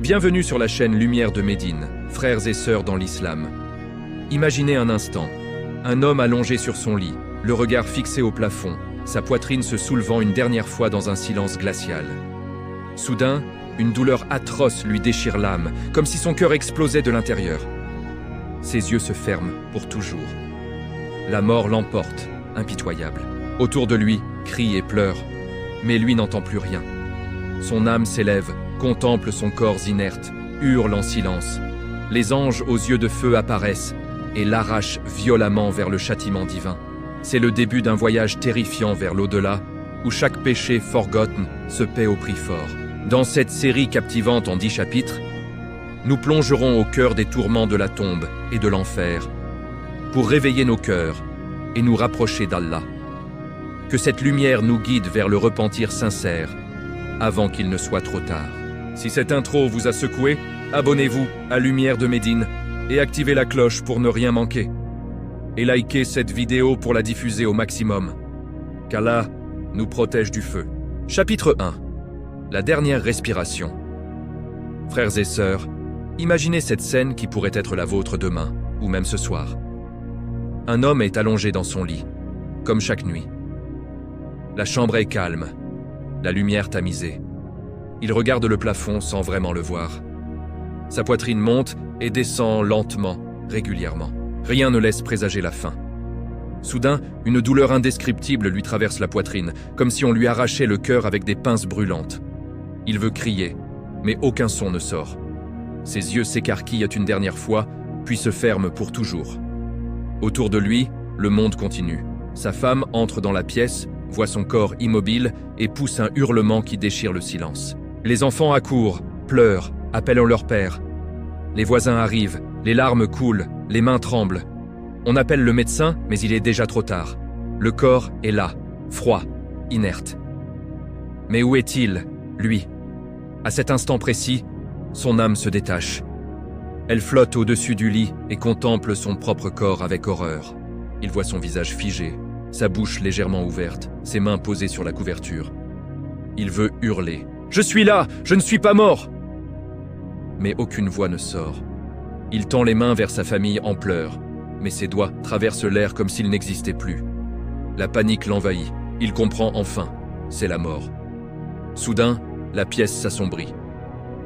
Bienvenue sur la chaîne Lumière de Médine, frères et sœurs dans l'islam. Imaginez un instant, un homme allongé sur son lit, le regard fixé au plafond, sa poitrine se soulevant une dernière fois dans un silence glacial. Soudain, une douleur atroce lui déchire l'âme, comme si son cœur explosait de l'intérieur. Ses yeux se ferment pour toujours. La mort l'emporte, impitoyable. Autour de lui, crie et pleure, mais lui n'entend plus rien. Son âme s'élève, contemple son corps inerte, hurle en silence. Les anges aux yeux de feu apparaissent et l'arrachent violemment vers le châtiment divin. C'est le début d'un voyage terrifiant vers l'au-delà, où chaque péché forgotten se paie au prix fort. Dans cette série captivante en 10 chapitres, nous plongerons au cœur des tourments de la tombe et de l'enfer, pour réveiller nos cœurs et nous rapprocher d'Allah. Que cette lumière nous guide vers le repentir sincère, avant qu'il ne soit trop tard. Si cette intro vous a secoué, abonnez-vous à Lumière de Médine et activez la cloche pour ne rien manquer. Et likez cette vidéo pour la diffuser au maximum. Qu'Allah nous protège du feu. Chapitre 1. La dernière respiration. Frères et sœurs, imaginez cette scène qui pourrait être la vôtre demain, ou même ce soir. Un homme est allongé dans son lit, comme chaque nuit. La chambre est calme, la lumière tamisée. Il regarde le plafond sans vraiment le voir. Sa poitrine monte et descend lentement, régulièrement. Rien ne laisse présager la fin. Soudain, une douleur indescriptible lui traverse la poitrine, comme si on lui arrachait le cœur avec des pinces brûlantes. Il veut crier, mais aucun son ne sort. Ses yeux s'écarquillent une dernière fois, puis se ferment pour toujours. Autour de lui, le monde continue. Sa femme entre dans la pièce, voit son corps immobile et pousse un hurlement qui déchire le silence. Les enfants accourent, pleurent, appellent leur père. Les voisins arrivent, les larmes coulent, les mains tremblent. On appelle le médecin, mais il est déjà trop tard. Le corps est là, froid, inerte. Mais où est-il, lui? À cet instant précis, son âme se détache. Elle flotte au-dessus du lit et contemple son propre corps avec horreur. Il voit son visage figé, sa bouche légèrement ouverte, ses mains posées sur la couverture. Il veut hurler. « Je suis là! Je ne suis pas mort !» Mais aucune voix ne sort. Il tend les mains vers sa famille en pleurs, mais ses doigts traversent l'air comme s'il n'existait plus. La panique l'envahit. Il comprend enfin. C'est la mort. Soudain, la pièce s'assombrit.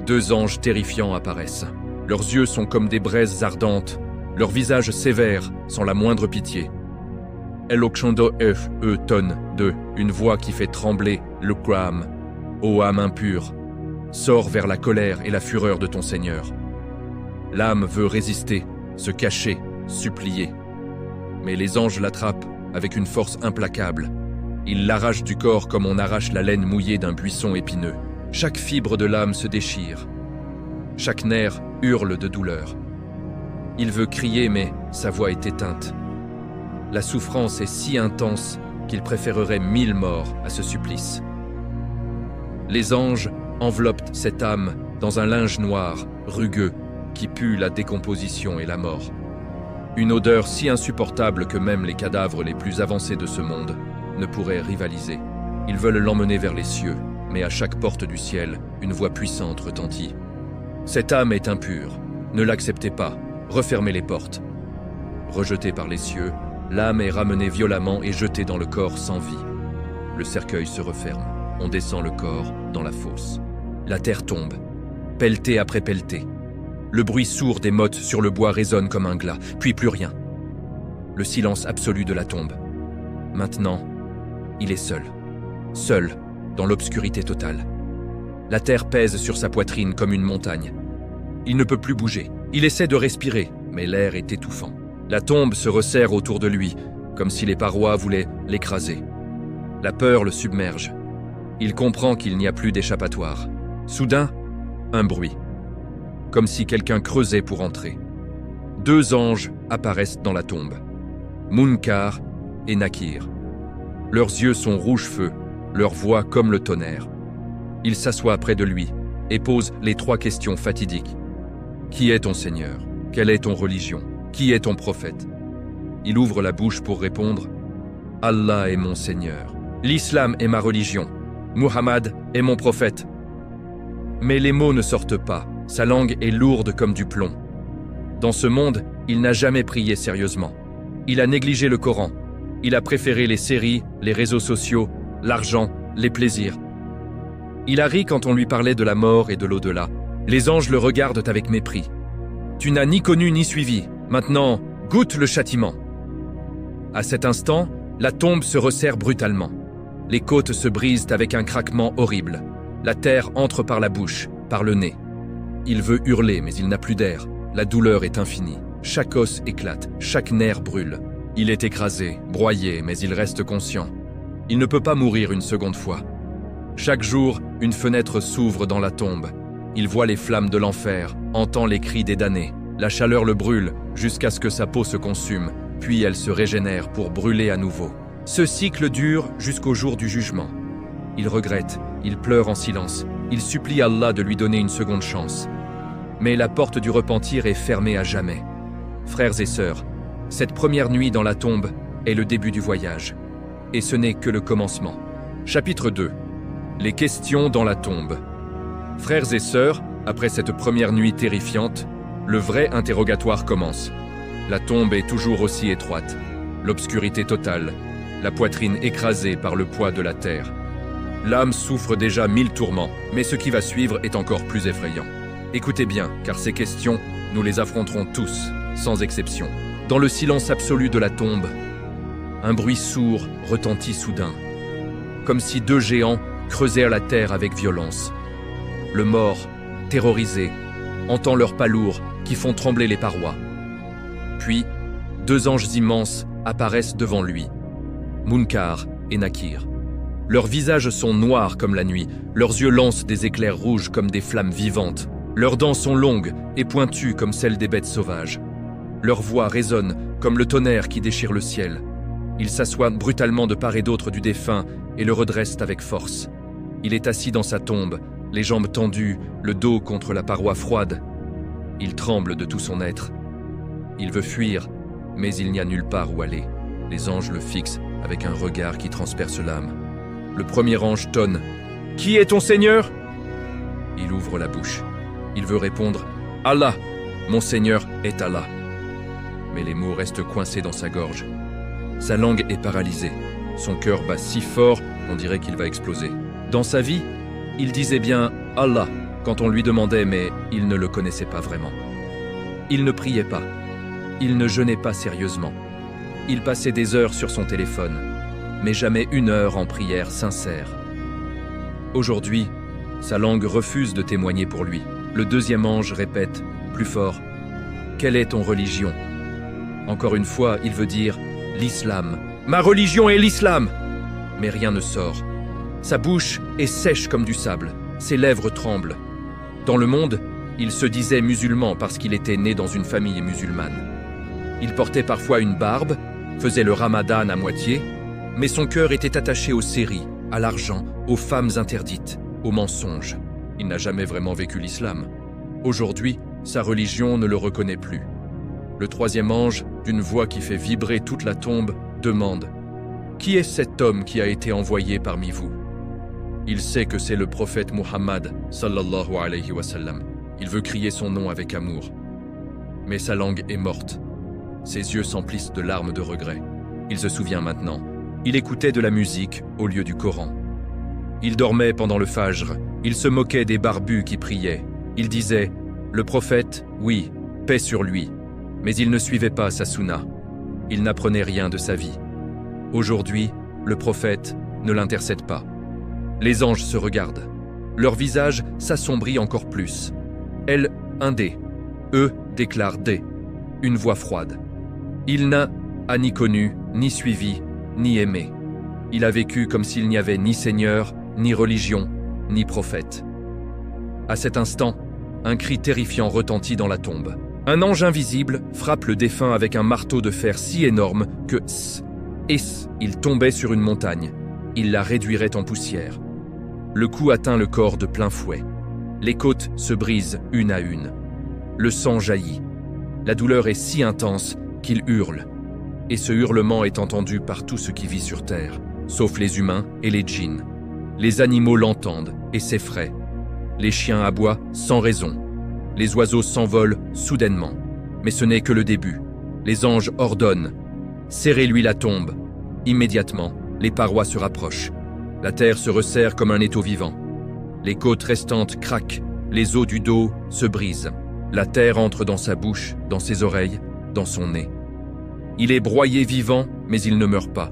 2 anges terrifiants apparaissent. Leurs yeux sont comme des braises ardentes, leurs visages sévères, sans la moindre pitié. El Okshando F. E. tonne de une voix qui fait trembler le Qur'an. Ô âme impure, sors vers la colère et la fureur de ton Seigneur. L'âme veut résister, se cacher, supplier. Mais les anges l'attrapent avec une force implacable. Ils l'arrachent du corps comme on arrache la laine mouillée d'un buisson épineux. Chaque fibre de l'âme se déchire. Chaque nerf hurle de douleur. Il veut crier, mais sa voix est éteinte. La souffrance est si intense qu'il préférerait 1000 morts à ce supplice. Les anges enveloppent cette âme dans un linge noir, rugueux, qui pue la décomposition et la mort. Une odeur si insupportable que même les cadavres les plus avancés de ce monde ne pourraient rivaliser. Ils veulent l'emmener vers les cieux, mais à chaque porte du ciel, une voix puissante retentit. Cette âme est impure, ne l'acceptez pas, refermez les portes. Rejetée par les cieux, l'âme est ramenée violemment et jetée dans le corps sans vie. Le cercueil se referme, on descend le corps dans la fosse. La terre tombe, pelletée après pelletée. Le bruit sourd des mottes sur le bois résonne comme un glas, puis plus rien. Le silence absolu de la tombe. Maintenant, il est seul. Seul, dans l'obscurité totale. La terre pèse sur sa poitrine comme une montagne. Il ne peut plus bouger. Il essaie de respirer, mais l'air est étouffant. La tombe se resserre autour de lui, comme si les parois voulaient l'écraser. La peur le submerge. Il comprend qu'il n'y a plus d'échappatoire. Soudain, un bruit. Comme si quelqu'un creusait pour entrer. 2 anges apparaissent dans la tombe. Munkar et Nakir. Leurs yeux sont rouge-feu, leur voix comme le tonnerre. Ils s'assoient près de lui et posent les 3 questions fatidiques. Qui est ton Seigneur? Quelle est ton religion? Qui est ton prophète? Il ouvre la bouche pour répondre. Allah est mon Seigneur. L'islam est ma religion. Muhammad est mon prophète. Mais les mots ne sortent pas. Sa langue est lourde comme du plomb. Dans ce monde, il n'a jamais prié sérieusement. Il a négligé le Coran. Il a préféré les séries, les réseaux sociaux, l'argent, les plaisirs. Il a ri quand on lui parlait de la mort et de l'au-delà. Les anges le regardent avec mépris. Tu n'as ni connu ni suivi. Maintenant, goûte le châtiment. À cet instant, la tombe se resserre brutalement. Les côtes se brisent avec un craquement horrible. La terre entre par la bouche, par le nez. Il veut hurler, mais il n'a plus d'air. La douleur est infinie. Chaque os éclate, chaque nerf brûle. Il est écrasé, broyé, mais il reste conscient. Il ne peut pas mourir une seconde fois. Chaque jour, une fenêtre s'ouvre dans la tombe. Il voit les flammes de l'enfer, entend les cris des damnés. La chaleur le brûle jusqu'à ce que sa peau se consume, puis elle se régénère pour brûler à nouveau. Ce cycle dure jusqu'au jour du jugement. Il regrette, il pleure en silence, il supplie Allah de lui donner une seconde chance. Mais la porte du repentir est fermée à jamais. Frères et sœurs, cette première nuit dans la tombe est le début du voyage. Et ce n'est que le commencement. Chapitre 2. Les questions dans la tombe. Frères et sœurs, après cette première nuit terrifiante, le vrai interrogatoire commence. La tombe est toujours aussi étroite, l'obscurité totale, la poitrine écrasée par le poids de la terre. L'âme souffre déjà 1000 tourments, mais ce qui va suivre est encore plus effrayant. Écoutez bien, car ces questions, nous les affronterons tous, sans exception. Dans le silence absolu de la tombe, un bruit sourd retentit soudain, comme si deux géants creusèrent la terre avec violence. Le mort, terrorisé, entend leurs pas lourds qui font trembler les parois. Puis, deux anges immenses apparaissent devant lui, Munkar et Nakir. Leurs visages sont noirs comme la nuit, leurs yeux lancent des éclairs rouges comme des flammes vivantes. Leurs dents sont longues et pointues comme celles des bêtes sauvages. Leur voix résonne comme le tonnerre qui déchire le ciel. Ils s'assoient brutalement de part et d'autre du défunt et le redressent avec force. Il est assis dans sa tombe, les jambes tendues, le dos contre la paroi froide. Il tremble de tout son être. Il veut fuir, mais il n'y a nulle part où aller. Les anges le fixent avec un regard qui transperce l'âme. Le premier ange tonne. « Qui est ton Seigneur ?» Il ouvre la bouche. Il veut répondre « Allah, mon Seigneur est Allah ». Mais les mots restent coincés dans sa gorge. Sa langue est paralysée. Son cœur bat si fort qu'on dirait qu'il va exploser. Dans sa vie, il disait bien « Allah » quand on lui demandait, mais il ne le connaissait pas vraiment. Il ne priait pas. Il ne jeûnait pas sérieusement. Il passait des heures sur son téléphone, mais jamais une heure en prière sincère. Aujourd'hui, sa langue refuse de témoigner pour lui. Le deuxième ange répète, plus fort, « Quelle est ton religion ?» Encore une fois, il veut dire « l'islam ». « Ma religion est l'islam !» Mais rien ne sort. Sa bouche est sèche comme du sable, ses lèvres tremblent. Dans le monde, il se disait musulman parce qu'il était né dans une famille musulmane. Il portait parfois une barbe, faisait le ramadan à moitié, mais son cœur était attaché aux séries, à l'argent, aux femmes interdites, aux mensonges. Il n'a jamais vraiment vécu l'islam. Aujourd'hui, sa religion ne le reconnaît plus. Le troisième ange, d'une voix qui fait vibrer toute la tombe, demande « Qui est cet homme qui a été envoyé parmi vous ?» Il sait que c'est le prophète Muhammad, sallallahu alayhi wa sallam. Il veut crier son nom avec amour. Mais sa langue est morte. Ses yeux s'emplissent de larmes de regret. Il se souvient maintenant. Il écoutait de la musique au lieu du Coran. Il dormait pendant le Fajr. Il se moquait des barbus qui priaient. Il disait « Le prophète, oui, paix sur lui. » Mais il ne suivait pas sa sunna. Il n'apprenait rien de sa vie. Aujourd'hui, le prophète ne l'intercède pas. Les anges se regardent. Leur visage s'assombrit encore plus. Elle, un D. Eux déclarent D. Une voix froide. Il n'a ni connu, ni suivi, ni aimé. Il a vécu comme s'il n'y avait ni Seigneur, ni religion, ni prophète. À cet instant, un cri terrifiant retentit dans la tombe. Un ange invisible frappe le défunt avec un marteau de fer si énorme que il tombait sur une montagne. Il la réduirait en poussière. Le coup atteint le corps de plein fouet. Les côtes se brisent une à une. Le sang jaillit. La douleur est si intense qu'il hurle. Et ce hurlement est entendu par tout ce qui vit sur terre, sauf les humains et les djinns. Les animaux l'entendent et s'effraient. Les chiens aboient sans raison. Les oiseaux s'envolent soudainement. Mais ce n'est que le début. Les anges ordonnent. Serrez-lui la tombe. Immédiatement, les parois se rapprochent. La terre se resserre comme un étau vivant. Les côtes restantes craquent. Les os du dos se brisent. La terre entre dans sa bouche, dans ses oreilles, dans son nez. Il est broyé vivant, mais il ne meurt pas.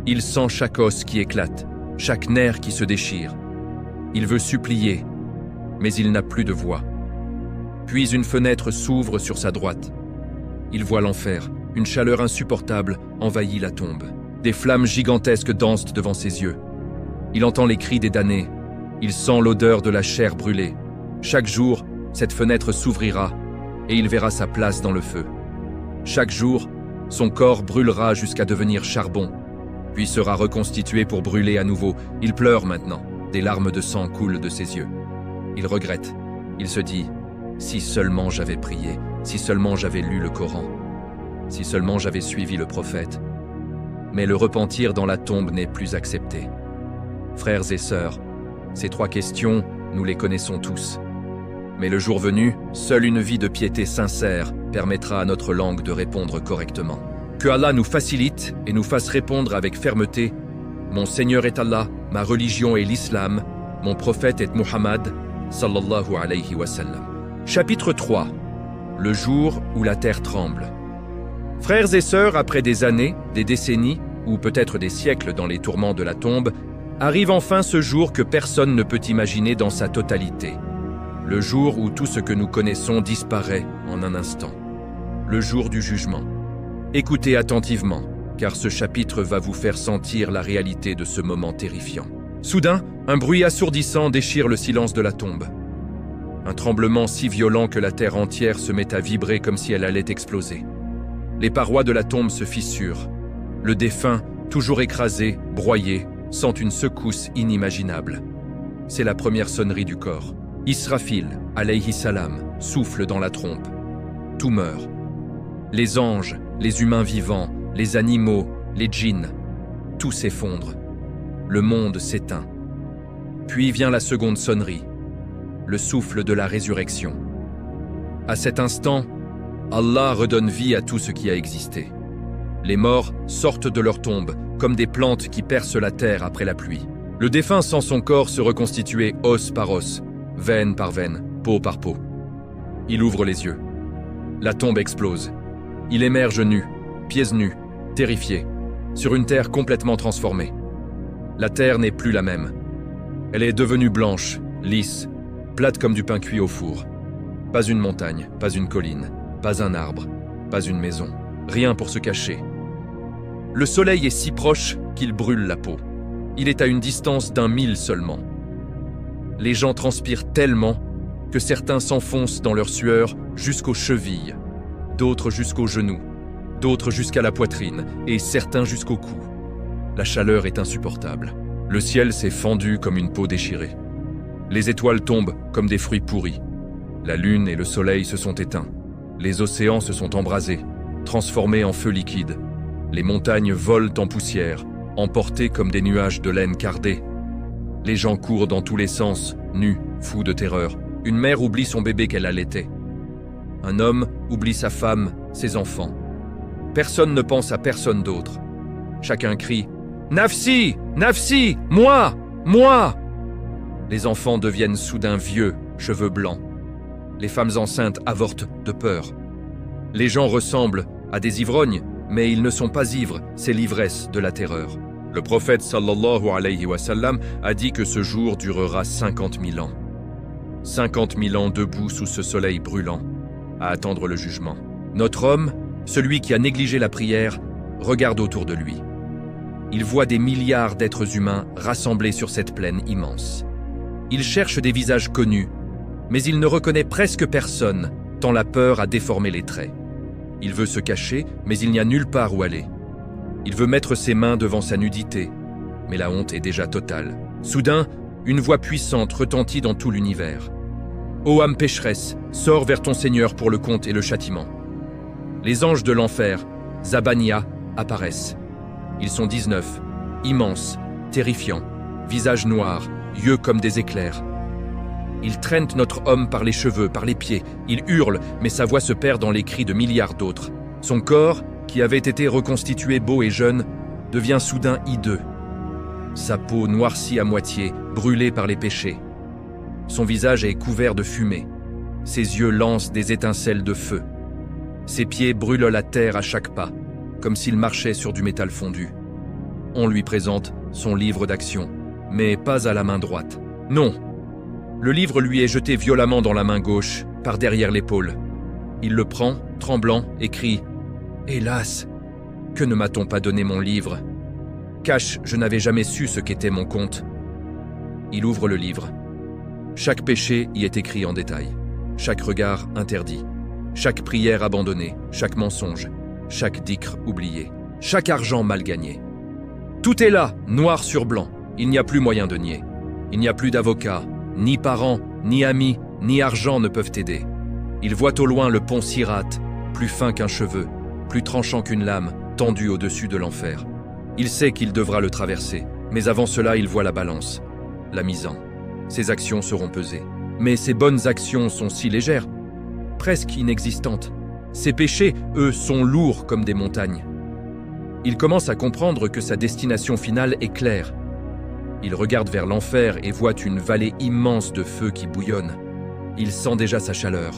Il sent chaque os qui éclate, chaque nerf qui se déchire. Il veut supplier, mais il n'a plus de voix. Puis une fenêtre s'ouvre sur sa droite. Il voit l'enfer. Une chaleur insupportable envahit la tombe. Des flammes gigantesques dansent devant ses yeux. Il entend les cris des damnés. Il sent l'odeur de la chair brûlée. Chaque jour, cette fenêtre s'ouvrira et il verra sa place dans le feu. Chaque jour, son corps brûlera jusqu'à devenir charbon, puis sera reconstitué pour brûler à nouveau. Il pleure maintenant. Des larmes de sang coulent de ses yeux. Il regrette. Il se dit « Si seulement j'avais prié, si seulement j'avais lu le Coran, si seulement j'avais suivi le prophète. » Mais le repentir dans la tombe n'est plus accepté. Frères et sœurs, ces trois questions, nous les connaissons tous. Mais le jour venu, seule une vie de piété sincère permettra à notre langue de répondre correctement. Que Allah nous facilite et nous fasse répondre avec fermeté « Mon Seigneur est Allah, ma religion est l'islam, mon prophète est Muhammad, sallallahu alayhi wa sallam. » Chapitre 3. Le jour où la terre tremble. Frères et sœurs, après des années, des décennies, ou peut-être des siècles dans les tourments de la tombe, arrive enfin ce jour que personne ne peut imaginer dans sa totalité. Le jour où tout ce que nous connaissons disparaît en un instant. Le jour du jugement. Écoutez attentivement, car ce chapitre va vous faire sentir la réalité de ce moment terrifiant. Soudain, un bruit assourdissant déchire le silence de la tombe. Un tremblement si violent que la terre entière se met à vibrer comme si elle allait exploser. Les parois de la tombe se fissurent. Le défunt, toujours écrasé, broyé, sent une secousse inimaginable. C'est la première sonnerie du corps. Israfil, alayhi salam, souffle dans la trompe. Tout meurt. Les anges, les humains vivants, les animaux, les djinns, tout s'effondre. Le monde s'éteint. Puis vient la seconde sonnerie, le souffle de la résurrection. À cet instant, Allah redonne vie à tout ce qui a existé. Les morts sortent de leur tombe, comme des plantes qui percent la terre après la pluie. Le défunt sent son corps se reconstituer os par os, veine par veine, peau par peau. Il ouvre les yeux. La tombe explose. Il émerge nu, pieds nus, terrifié, sur une terre complètement transformée. La terre n'est plus la même. Elle est devenue blanche, lisse, plate comme du pain cuit au four. Pas une montagne, pas une colline, pas un arbre, pas une maison. Rien pour se cacher. Le soleil est si proche qu'il brûle la peau. Il est à une distance d'1 mille seulement. Les gens transpirent tellement que certains s'enfoncent dans leur sueur jusqu'aux chevilles, d'autres jusqu'aux genoux, d'autres jusqu'à la poitrine et certains jusqu'au cou. La chaleur est insupportable. Le ciel s'est fendu comme une peau déchirée. Les étoiles tombent comme des fruits pourris. La lune et le soleil se sont éteints. Les océans se sont embrasés, transformés en feu liquide. Les montagnes volent en poussière, emportées comme des nuages de laine cardée. Les gens courent dans tous les sens, nus, fous de terreur. Une mère oublie son bébé qu'elle allaitait. Un homme oublie sa femme, ses enfants. Personne ne pense à personne d'autre. Chacun crie « Nafsi! Nafsi! Moi! Moi !» Les enfants deviennent soudain vieux, cheveux blancs. Les femmes enceintes avortent de peur. Les gens ressemblent à des ivrognes, mais ils ne sont pas ivres, c'est l'ivresse de la terreur. Le prophète sallallahu alayhi wa sallam a dit que ce jour durera 50 000 ans. 50 000 ans debout sous ce soleil brûlant, à attendre le jugement. Notre homme, celui qui a négligé la prière, regarde autour de lui. Il voit des milliards d'êtres humains rassemblés sur cette plaine immense. Il cherche des visages connus, mais il ne reconnaît presque personne, tant la peur a déformé les traits. Il veut se cacher, mais il n'y a nulle part où aller. Il veut mettre ses mains devant sa nudité, mais la honte est déjà totale. Soudain, une voix puissante retentit dans tout l'univers. « Ô âme pécheresse, sors vers ton Seigneur pour le compte et le châtiment. » Les anges de l'enfer, Zabania, apparaissent. Ils sont 19, immenses, terrifiants, visages noirs, yeux comme des éclairs. Ils traînent notre homme par les cheveux, par les pieds. Il hurle, mais sa voix se perd dans les cris de milliards d'autres. Son corps, qui avait été reconstitué beau et jeune, devient soudain hideux. Sa peau noircie à moitié, brûlée par les péchés. Son visage est couvert de fumée. Ses yeux lancent des étincelles de feu. Ses pieds brûlent la terre à chaque pas, comme s'il marchait sur du métal fondu. On lui présente son livre d'action, mais pas à la main droite. Non! Le livre lui est jeté violemment dans la main gauche, par derrière l'épaule. Il le prend, tremblant, et crie « Hélas! Que ne m'a-t-on pas donné mon livre? Cache, je n'avais jamais su ce qu'était mon compte. » Il ouvre le livre. Chaque péché y est écrit en détail. Chaque regard interdit. Chaque prière abandonnée. Chaque mensonge. Chaque dhikr oublié. Chaque argent mal gagné. Tout est là, noir sur blanc. Il n'y a plus moyen de nier. Il n'y a plus d'avocats. Ni parents, ni amis, ni argent ne peuvent t'aider. Il voit au loin le pont Sirat, plus fin qu'un cheveu, plus tranchant qu'une lame, tendu au-dessus de l'enfer. Il sait qu'il devra le traverser, mais avant cela, il voit la balance, la misant. Ses actions seront pesées. Mais ses bonnes actions sont si légères, presque inexistantes. Ses péchés, eux, sont lourds comme des montagnes. Il commence à comprendre que sa destination finale est claire. Il regarde vers l'enfer et voit une vallée immense de feu qui bouillonne. Il sent déjà sa chaleur.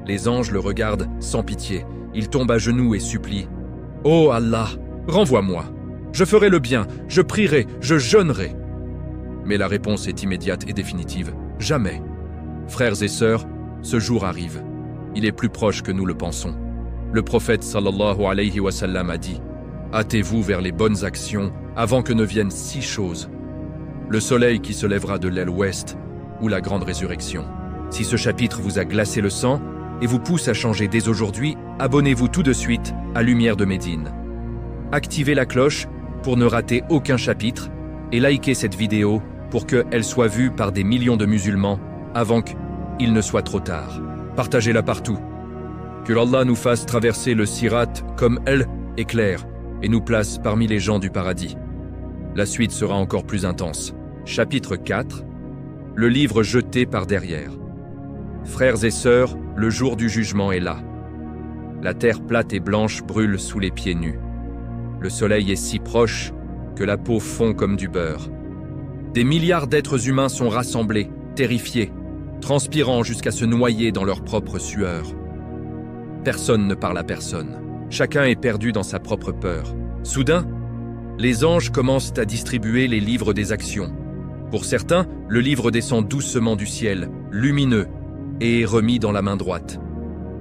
Les anges le regardent sans pitié. Il tombe à genoux et supplie « Oh Allah, renvoie-moi. Je ferai le bien, je prierai, je jeûnerai. » Mais la réponse est immédiate et définitive. Jamais. Frères et sœurs, ce jour arrive. Il est plus proche que nous le pensons. Le prophète sallallahu alayhi wa sallam a dit « Hâtez-vous vers les bonnes actions avant que ne viennent 6 choses. Le soleil qui se lèvera de l'aile ouest ou la grande résurrection. » Si ce chapitre vous a glacé le sang et vous pousse à changer dès aujourd'hui, abonnez-vous tout de suite à Lumière de Médine. Activez la cloche pour ne rater aucun chapitre et likez cette vidéo pour qu'elle soit vue par des millions de musulmans avant qu'il ne soit trop tard. Partagez-la partout. Que Allah nous fasse traverser le Sirat comme elle est claire et nous place parmi les gens du paradis. La suite sera encore plus intense. Chapitre 4. Le livre jeté par derrière. Frères et sœurs, le jour du jugement est là. La terre plate et blanche brûle sous les pieds nus. Le soleil est si proche que la peau fond comme du beurre. Des milliards d'êtres humains sont rassemblés, terrifiés, transpirant jusqu'à se noyer dans leur propre sueur. Personne ne parle à personne. Chacun est perdu dans sa propre peur. Soudain, les anges commencent à distribuer les livres des actions. Pour certains, le livre descend doucement du ciel, lumineux, et est remis dans la main droite.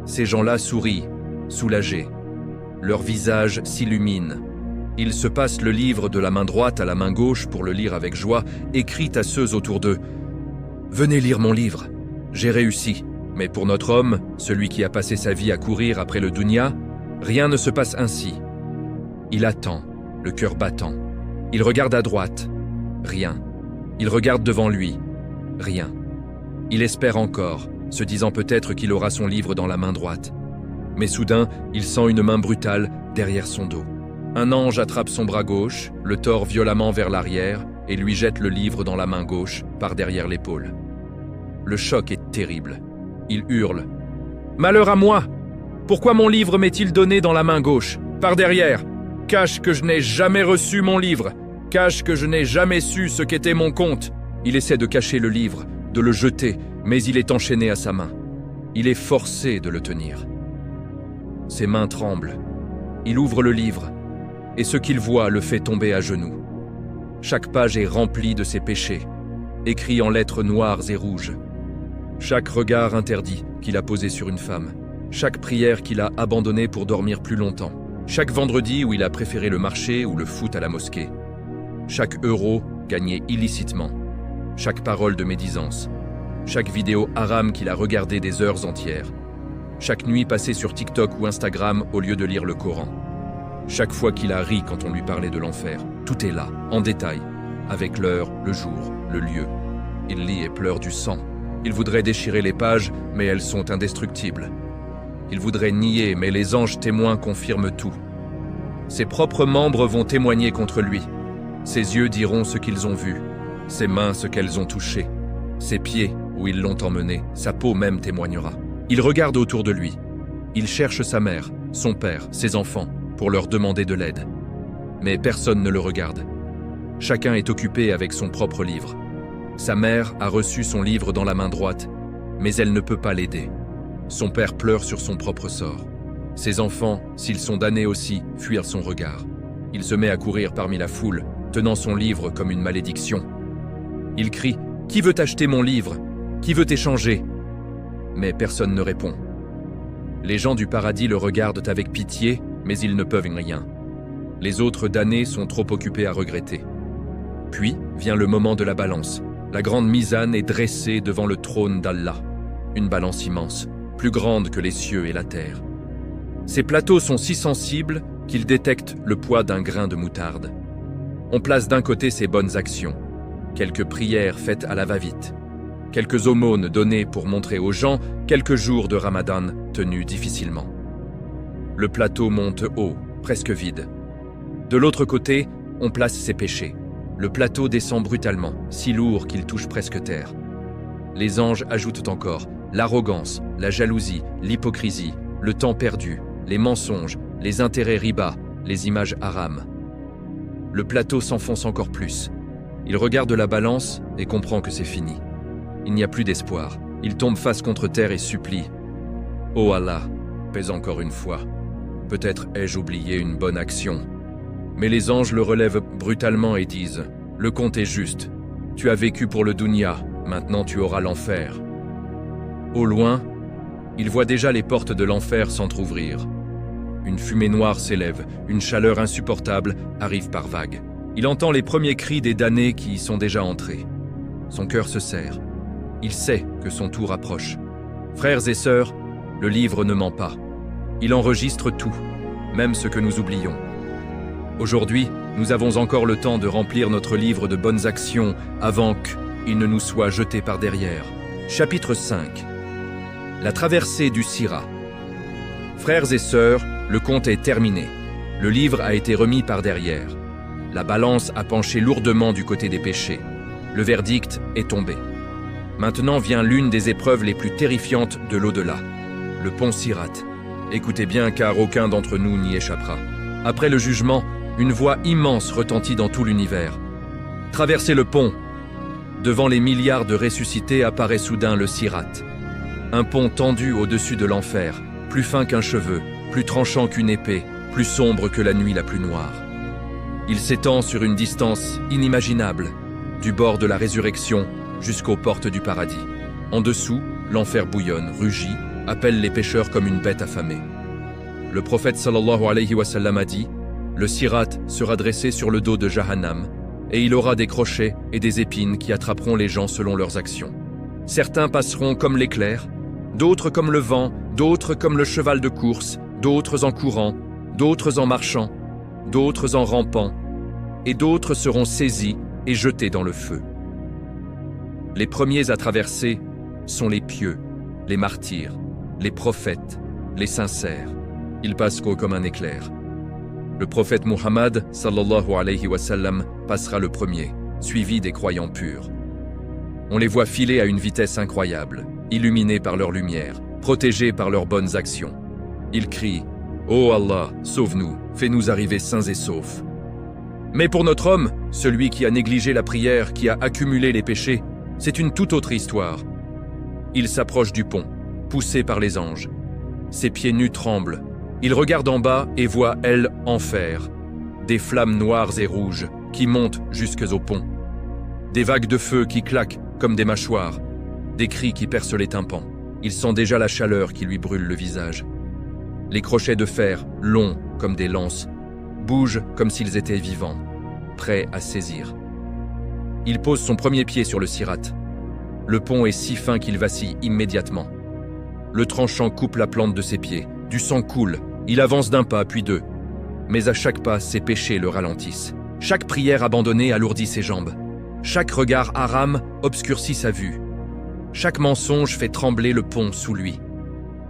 Ces gens-là sourient, soulagés. Leur visage s'illumine. Ils se passent le livre de la main droite à la main gauche pour le lire avec joie et crient à ceux autour d'eux « Venez lire mon livre, j'ai réussi. » Mais pour notre homme, celui qui a passé sa vie à courir après le dunya, rien ne se passe ainsi. Il attend, le cœur battant. Il regarde à droite, rien. Il regarde devant lui, rien. Il espère encore, se disant peut-être qu'il aura son livre dans la main droite. Mais soudain, il sent une main brutale derrière son dos. Un ange attrape son bras gauche, le tord violemment vers l'arrière et lui jette le livre dans la main gauche, par derrière l'épaule. Le choc est terrible. Il hurle « Malheur à moi! Pourquoi mon livre m'est-il donné dans la main gauche, par derrière? Cache que je n'ai jamais reçu mon livre! Cache que je n'ai jamais su ce qu'était mon compte! » Il essaie de cacher le livre, de le jeter, mais il est enchaîné à sa main. Il est forcé de le tenir. Ses mains tremblent. Il ouvre le livre, et ce qu'il voit le fait tomber à genoux. Chaque page est remplie de ses péchés, écrits en lettres noires et rouges. Chaque regard interdit qu'il a posé sur une femme. Chaque prière qu'il a abandonnée pour dormir plus longtemps. Chaque vendredi où il a préféré le marché ou le foot à la mosquée. Chaque euro gagné illicitement. Chaque parole de médisance. Chaque vidéo haram qu'il a regardée des heures entières. Chaque nuit passée sur TikTok ou Instagram au lieu de lire le Coran. Chaque fois qu'il a ri quand on lui parlait de l'enfer. Tout est là, en détail, avec l'heure, le jour, le lieu. Il lit et pleure du sang. Il voudrait déchirer les pages, mais elles sont indestructibles. Il voudrait nier, mais les anges témoins confirment tout. Ses propres membres vont témoigner contre lui. Ses yeux diront ce qu'ils ont vu. Ses mains ce qu'elles ont touché. Ses pieds où ils l'ont emmené, sa peau même témoignera. Il regarde autour de lui. Il cherche sa mère, son père, ses enfants, pour leur demander de l'aide. Mais personne ne le regarde. Chacun est occupé avec son propre livre. Sa mère a reçu son livre dans la main droite, mais elle ne peut pas l'aider. Son père pleure sur son propre sort. Ses enfants, s'ils sont damnés aussi, fuirent son regard. Il se met à courir parmi la foule, tenant son livre comme une malédiction. Il crie « Qui veut acheter mon livre? Qui veut échanger ?» Mais personne ne répond. Les gens du paradis le regardent avec pitié, mais ils ne peuvent rien. Les autres damnés sont trop occupés à regretter. Puis vient le moment de la balance. La grande misane est dressée devant le trône d'Allah. Une balance immense, plus grande que les cieux et la terre. Ces plateaux sont si sensibles qu'ils détectent le poids d'un grain de moutarde. On place d'un côté ses bonnes actions, quelques prières faites à la va-vite, quelques aumônes données pour montrer aux gens quelques jours de Ramadan tenus difficilement. Le plateau monte haut, presque vide. De l'autre côté, on place ses péchés. Le plateau descend brutalement, si lourd qu'il touche presque terre. Les anges ajoutent encore l'arrogance, la jalousie, l'hypocrisie, le temps perdu, les mensonges, les intérêts riba, les images haram. Le plateau s'enfonce encore plus. Il regarde la balance et comprend que c'est fini. Il n'y a plus d'espoir. Il tombe face contre terre et supplie « Oh Allah, pèse encore une fois. Peut-être ai-je oublié une bonne action. » Mais les anges le relèvent brutalement et disent « Le compte est juste. Tu as vécu pour le dunya, maintenant tu auras l'enfer. » Au loin, il voit déjà les portes de l'enfer s'entr'ouvrir. Une fumée noire s'élève, une chaleur insupportable arrive par vagues. Il entend les premiers cris des damnés qui y sont déjà entrés. Son cœur se serre. Il sait que son tour approche. Frères et sœurs, le livre ne ment pas. Il enregistre tout, même ce que nous oublions. Aujourd'hui, nous avons encore le temps de remplir notre livre de bonnes actions avant qu'il ne nous soit jeté par derrière. Chapitre 5. La traversée du Sirat. Frères et sœurs, le compte est terminé. Le livre a été remis par derrière. La balance a penché lourdement du côté des péchés. Le verdict est tombé. Maintenant vient l'une des épreuves les plus terrifiantes de l'au-delà, le pont Sirat. Écoutez bien car aucun d'entre nous n'y échappera. Après le jugement, une voix immense retentit dans tout l'univers. Traversez le pont. Devant les milliards de ressuscités apparaît soudain le Sirat. Un pont tendu au-dessus de l'enfer, plus fin qu'un cheveu, plus tranchant qu'une épée, plus sombre que la nuit la plus noire. Il s'étend sur une distance inimaginable, du bord de la résurrection jusqu'aux portes du paradis. En dessous, l'enfer bouillonne, rugit, appelle les pécheurs comme une bête affamée. Le prophète sallallahu alayhi wa sallam a dit « Le Sirat sera dressé sur le dos de Jahannam, et il aura des crochets et des épines qui attraperont les gens selon leurs actions. Certains passeront comme l'éclair, d'autres comme le vent, d'autres comme le cheval de course, d'autres en courant, d'autres en marchant, d'autres en rampant, et d'autres seront saisis et jetés dans le feu. Les premiers à traverser sont les pieux, les martyrs, les prophètes, les sincères. Ils passeront comme un éclair. Le prophète Muhammad, sallallahu alayhi wa sallam, passera le premier, suivi des croyants purs. On les voit filer à une vitesse incroyable, illuminés par leur lumière, protégés par leurs bonnes actions. Ils crient « Oh Allah, sauve-nous, fais-nous arriver sains et saufs. » Mais pour notre homme, celui qui a négligé la prière, qui a accumulé les péchés, c'est une toute autre histoire. Il s'approche du pont, poussé par les anges. Ses pieds nus tremblent. Il regarde en bas et voit, elle, enfer. Des flammes noires et rouges qui montent jusque au pont. Des vagues de feu qui claquent comme des mâchoires. Des cris qui percent les tympans. Il sent déjà la chaleur qui lui brûle le visage. Les crochets de fer, longs comme des lances, bougent comme s'ils étaient vivants, prêts à saisir. Il pose son premier pied sur le Sirat. Le pont est si fin qu'il vacille immédiatement. Le tranchant coupe la plante de ses pieds. Du sang coule. Il avance d'un pas, puis deux. Mais à chaque pas, ses péchés le ralentissent. Chaque prière abandonnée alourdit ses jambes. Chaque regard haram obscurcit sa vue. Chaque mensonge fait trembler le pont sous lui.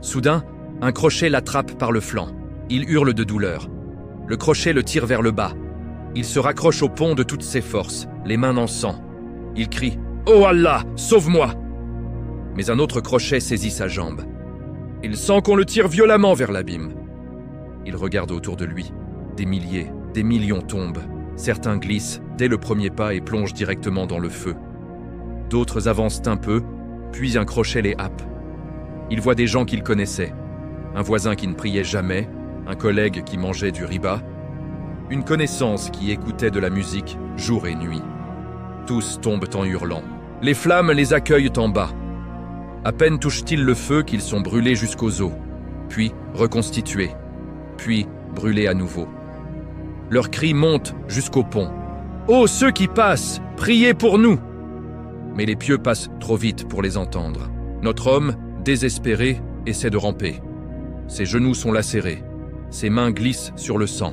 Soudain, un crochet l'attrape par le flanc. Il hurle de douleur. Le crochet le tire vers le bas. Il se raccroche au pont de toutes ses forces, les mains en sang. Il crie « Oh Allah, sauve-moi » mais un autre crochet saisit sa jambe. Il sent qu'on le tire violemment vers l'abîme. Il regarde autour de lui. Des milliers, des millions tombent. Certains glissent dès le premier pas et plongent directement dans le feu. D'autres avancent un peu, puis un crochet les happe. Il voit des gens qu'il connaissait. Un voisin qui ne priait jamais, un collègue qui mangeait du riba, une connaissance qui écoutait de la musique jour et nuit. Tous tombent en hurlant. Les flammes les accueillent en bas. À peine touchent-ils le feu qu'ils sont brûlés jusqu'aux os, puis reconstitués, puis brûlés à nouveau. Leurs cris montent jusqu'au pont. « Ô ceux qui passent, priez pour nous !» Mais les pieux passent trop vite pour les entendre. Notre homme, désespéré, essaie de ramper. Ses genoux sont lacérés. Ses mains glissent sur le sang.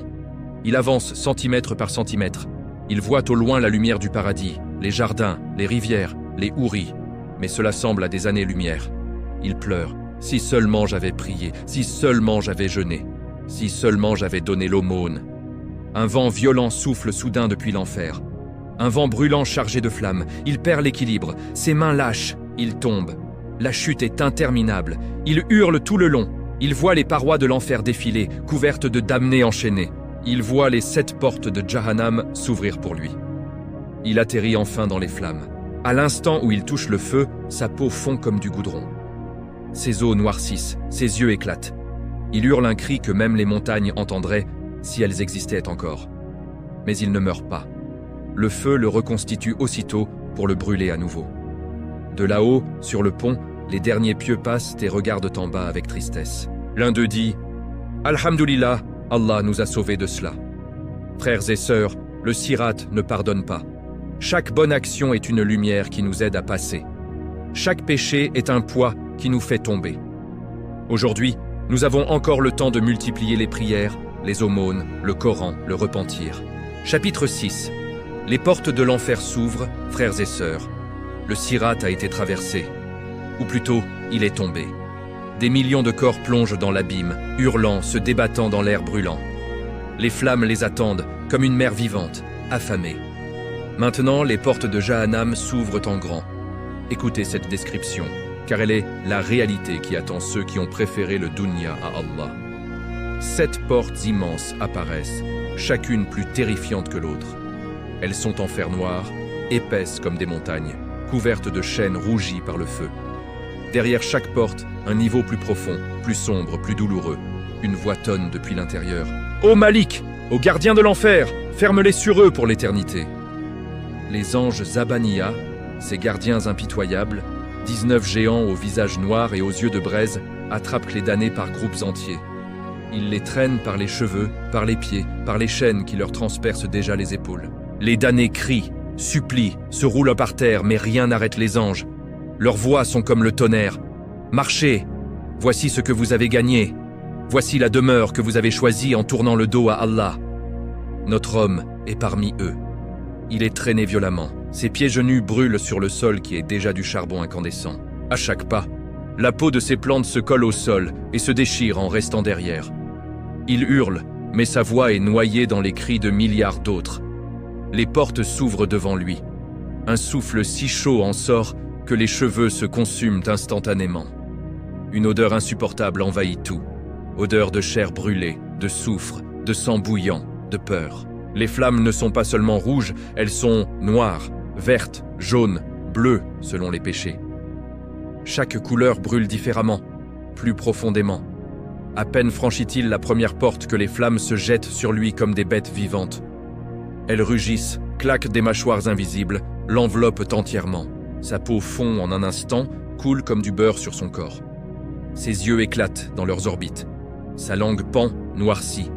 Il avance centimètre par centimètre. Il voit au loin la lumière du paradis, les jardins, les rivières, les houris. Mais cela semble à des années-lumière. Il pleure. Si seulement j'avais prié, si seulement j'avais jeûné, si seulement j'avais donné l'aumône. Un vent violent souffle soudain depuis l'enfer. Un vent brûlant chargé de flammes. Il perd l'équilibre. Ses mains lâchent. Il tombe. La chute est interminable. Il hurle tout le long. Il voit les parois de l'enfer défiler, couvertes de damnés enchaînés. Il voit les 7 portes de Jahannam s'ouvrir pour lui. Il atterrit enfin dans les flammes. À l'instant où il touche le feu, sa peau fond comme du goudron. Ses os noircissent, ses yeux éclatent. Il hurle un cri que même les montagnes entendraient si elles existaient encore. Mais il ne meurt pas. Le feu le reconstitue aussitôt pour le brûler à nouveau. De là-haut, sur le pont, les derniers pieux passent et regardent en bas avec tristesse. L'un d'eux dit « Alhamdulillah, Allah nous a sauvés de cela. » Frères et sœurs, le sirat ne pardonne pas. Chaque bonne action est une lumière qui nous aide à passer. Chaque péché est un poids qui nous fait tomber. Aujourd'hui, nous avons encore le temps de multiplier les prières, les aumônes, le Coran, le repentir. Chapitre 6. Les portes de l'enfer s'ouvrent, frères et sœurs. Le sirat a été traversé. Ou plutôt, il est tombé. Des millions de corps plongent dans l'abîme, hurlant, se débattant dans l'air brûlant. Les flammes les attendent, comme une mer vivante, affamée. Maintenant, les portes de Jahannam s'ouvrent en grand. Écoutez cette description, car elle est la réalité qui attend ceux qui ont préféré le dunya à Allah. 7 portes immenses apparaissent, chacune plus terrifiante que l'autre. Elles sont en fer noir, épaisses comme des montagnes, couvertes de chaînes rougies par le feu. Derrière chaque porte, un niveau plus profond, plus sombre, plus douloureux. Une voix tonne depuis l'intérieur. « Ô Malik, ô gardien de l'enfer, ferme-les sur eux pour l'éternité !» Les anges Zabaniya, ces gardiens impitoyables, 19 géants au visage noir et aux yeux de braise, attrapent les damnés par groupes entiers. Ils les traînent par les cheveux, par les pieds, par les chaînes qui leur transpercent déjà les épaules. Les damnés crient, supplient, se roulent par terre, mais rien n'arrête les anges. Leurs voix sont comme le tonnerre. « Marchez, voici ce que vous avez gagné. Voici la demeure que vous avez choisie en tournant le dos à Allah. » Notre homme est parmi eux. Il est traîné violemment. Ses pieds nus brûlent sur le sol qui est déjà du charbon incandescent. À chaque pas, la peau de ses plantes se colle au sol et se déchire en restant derrière. Il hurle, mais sa voix est noyée dans les cris de milliards d'autres. Les portes s'ouvrent devant lui. Un souffle si chaud en sort que les cheveux se consument instantanément. Une odeur insupportable envahit tout. Odeur de chair brûlée, de soufre, de sang bouillant, de peur. Les flammes ne sont pas seulement rouges, elles sont noires, vertes, jaunes, bleues, selon les péchés. Chaque couleur brûle différemment, plus profondément. À peine franchit-il la première porte que les flammes se jettent sur lui comme des bêtes vivantes. Elles rugissent, claquent des mâchoires invisibles, l'enveloppent entièrement. Sa peau fond en un instant, coule comme du beurre sur son corps. Ses yeux éclatent dans leurs orbites. Sa langue pend, noircie.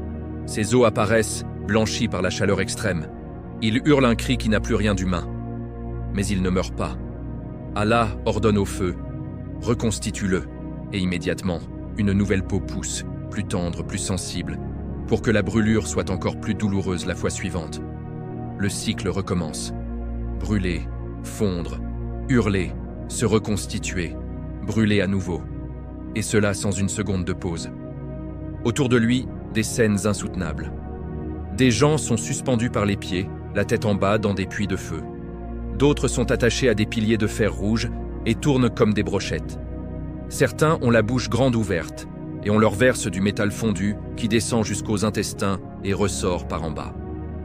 Ses os apparaissent, blanchis par la chaleur extrême. Il hurle un cri qui n'a plus rien d'humain. Mais il ne meurt pas. Allah ordonne au feu, reconstitue-le, et immédiatement, une nouvelle peau pousse, plus tendre, plus sensible, pour que la brûlure soit encore plus douloureuse la fois suivante. Le cycle recommence. Brûler, fondre, hurler, se reconstituer, brûler à nouveau. Et cela sans une seconde de pause. Autour de lui, des scènes insoutenables. Des gens sont suspendus par les pieds, la tête en bas dans des puits de feu. D'autres sont attachés à des piliers de fer rouge et tournent comme des brochettes. Certains ont la bouche grande ouverte, et on leur verse du métal fondu qui descend jusqu'aux intestins et ressort par en bas.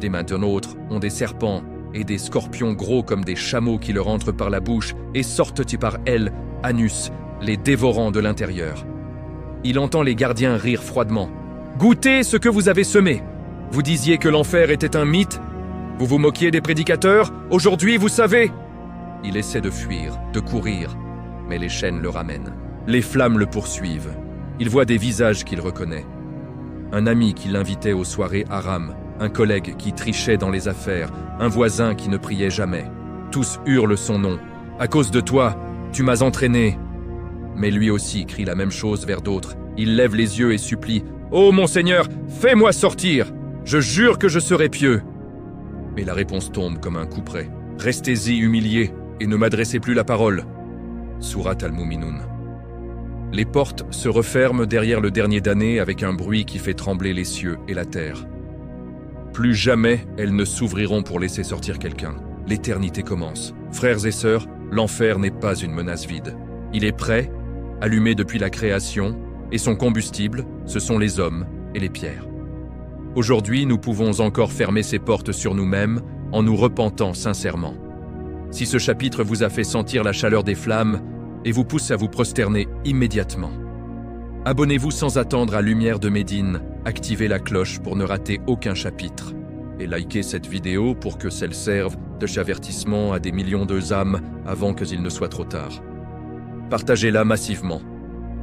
Des maintenant autres ont des serpents et des scorpions gros comme des chameaux qui leur entrent par la bouche et sortent par ailes, anus, les dévorant de l'intérieur. Il entend les gardiens rire froidement. « Goûtez ce que vous avez semé! Vous disiez que l'enfer était un mythe? Vous vous moquiez des prédicateurs? Aujourd'hui, vous savez !» Il essaie de fuir, de courir, mais les chaînes le ramènent. Les flammes le poursuivent. Il voit des visages qu'il reconnaît. Un ami qui l'invitait aux soirées haram, un collègue qui trichait dans les affaires, un voisin qui ne priait jamais. Tous hurlent son nom. « À cause de toi, tu m'as entraîné !» Mais lui aussi crie la même chose vers d'autres. Il lève les yeux et supplie « Oh mon Seigneur, fais-moi sortir! Je jure que je serai pieux !» Mais la réponse tombe comme un coup près. « Restez-y humiliés et ne m'adressez plus la parole. » Sourate Al-Mu'minun. Les portes se referment derrière le dernier damné avec un bruit qui fait trembler les cieux et la terre. Plus jamais elles ne s'ouvriront pour laisser sortir quelqu'un. L'éternité commence. Frères et sœurs, l'enfer n'est pas une menace vide. Il est prêt, allumé depuis la création, et son combustible, ce sont les hommes et les pierres. Aujourd'hui, nous pouvons encore fermer ces portes sur nous-mêmes en nous repentant sincèrement. Si ce chapitre vous a fait sentir la chaleur des flammes et vous pousse à vous prosterner immédiatement, abonnez-vous sans attendre à Lumière de Médine, activez la cloche pour ne rater aucun chapitre et likez cette vidéo pour que celle serve d'avertissement à des millions d'âmes avant qu'il ne soit trop tard. Partagez-la massivement.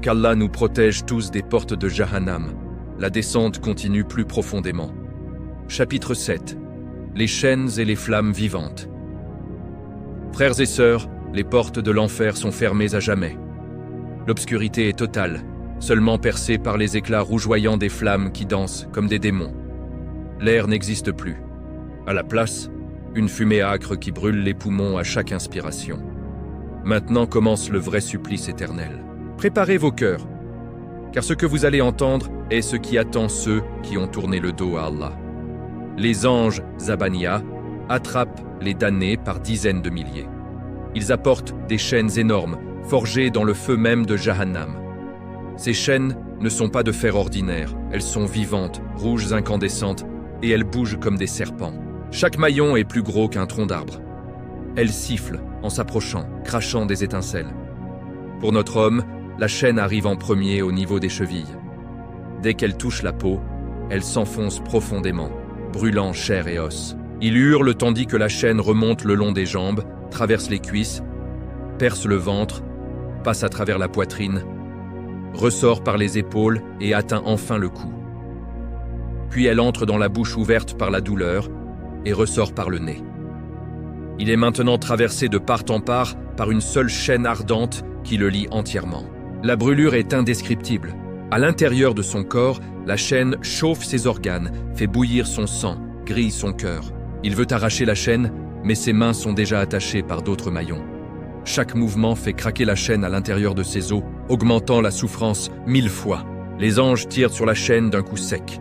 Qu'Allah nous protège tous des portes de Jahannam. La descente continue plus profondément. Chapitre 7. Les chaînes et les flammes vivantes. Frères et sœurs, les portes de l'enfer sont fermées à jamais. L'obscurité est totale, seulement percée par les éclats rougeoyants des flammes qui dansent comme des démons. L'air n'existe plus. À la place, une fumée âcre qui brûle les poumons à chaque inspiration. Maintenant commence le vrai supplice éternel. Préparez vos cœurs, car ce que vous allez entendre est ce qui attend ceux qui ont tourné le dos à Allah. Les anges Zabaniya attrapent les damnés par dizaines de milliers. Ils apportent des chaînes énormes, forgées dans le feu même de Jahannam. Ces chaînes ne sont pas de fer ordinaire, elles sont vivantes, rouges incandescentes, et elles bougent comme des serpents. Chaque maillon est plus gros qu'un tronc d'arbre. Elles sifflent en s'approchant, crachant des étincelles. Pour notre homme, la chaîne arrive en premier au niveau des chevilles. Dès qu'elle touche la peau, elle s'enfonce profondément, brûlant chair et os. Il hurle tandis que la chaîne remonte le long des jambes, traverse les cuisses, perce le ventre, passe à travers la poitrine, ressort par les épaules et atteint enfin le cou. Puis elle entre dans la bouche ouverte par la douleur et ressort par le nez. Il est maintenant traversé de part en part par une seule chaîne ardente qui le lie entièrement. La brûlure est indescriptible. À l'intérieur de son corps, la chaîne chauffe ses organes, fait bouillir son sang, grille son cœur. Il veut arracher la chaîne, mais ses mains sont déjà attachées par d'autres maillons. Chaque mouvement fait craquer la chaîne à l'intérieur de ses os, augmentant la souffrance 1000 fois. Les anges tirent sur la chaîne d'un coup sec.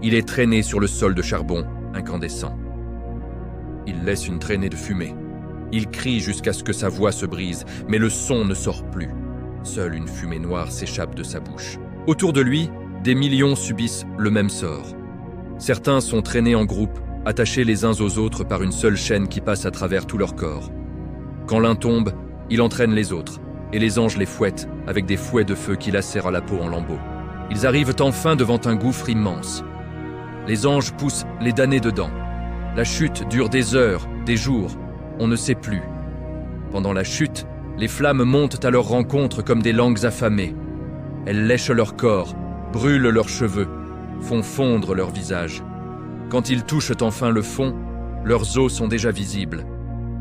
Il est traîné sur le sol de charbon, incandescent. Il laisse une traînée de fumée. Il crie jusqu'à ce que sa voix se brise, mais le son ne sort plus. Seule une fumée noire s'échappe de sa bouche. Autour de lui, des millions subissent le même sort. Certains sont traînés en groupe, attachés les uns aux autres par une seule chaîne qui passe à travers tout leur corps. Quand l'un tombe, il entraîne les autres, et les anges les fouettent avec des fouets de feu qui lacèrent la peau en lambeaux. Ils arrivent enfin devant un gouffre immense. Les anges poussent les damnés dedans. La chute dure des heures, des jours, on ne sait plus. Pendant la chute, les flammes montent à leur rencontre comme des langues affamées. Elles lèchent leur corps, brûlent leurs cheveux, font fondre leur visage. Quand ils touchent enfin le fond, leurs os sont déjà visibles.